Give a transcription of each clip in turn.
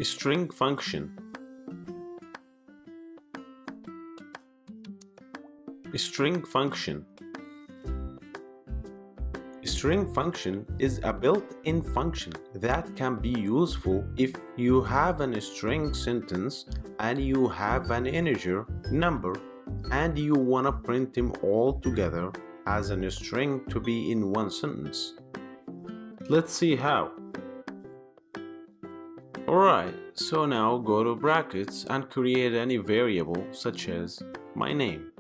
String function. String function. String function is a built-in function that can be useful if you have a string sentence and you have an integer number and you want to print them all together as a string to be in one sentence. Let's see how. Alright, so now go to brackets and create any variable such as my name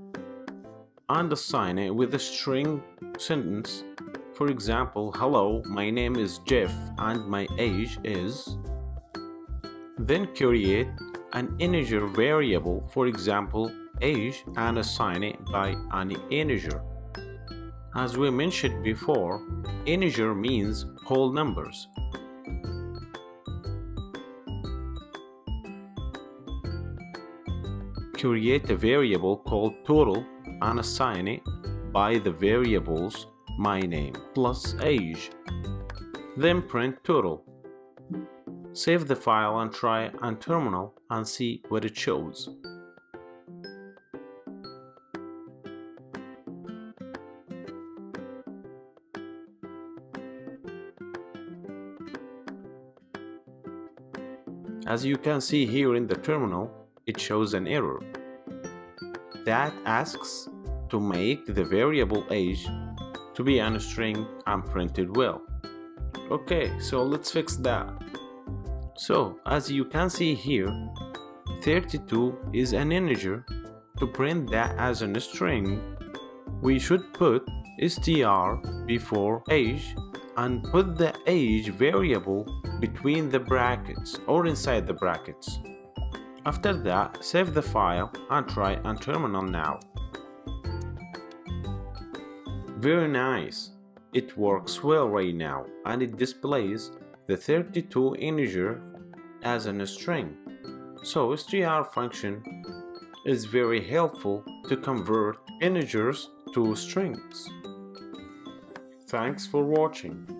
and assign it with a string sentence. For example, hello, my name is Jeff and my age is. Then create an integer variable, for example, age, and assign it by an integer. As we mentioned before, integer means whole numbers. Create a variable called total and assign it by the variables my name plus age. Then print total. Save the file and try on terminal and see what it shows. As you can see here in the terminal, it shows an error that asks to make the variable age to be on a string and printed well. Okay, so let's fix that. So as you can see here, 32 is an integer. To print that as a string, we should put str before age and put the age variable between the brackets or inside the brackets. After that, save the file and try on terminal now. Very nice. It works well right now and it displays the 32 integer as a string. So str function is very helpful to convert integers to strings. Thanks for watching.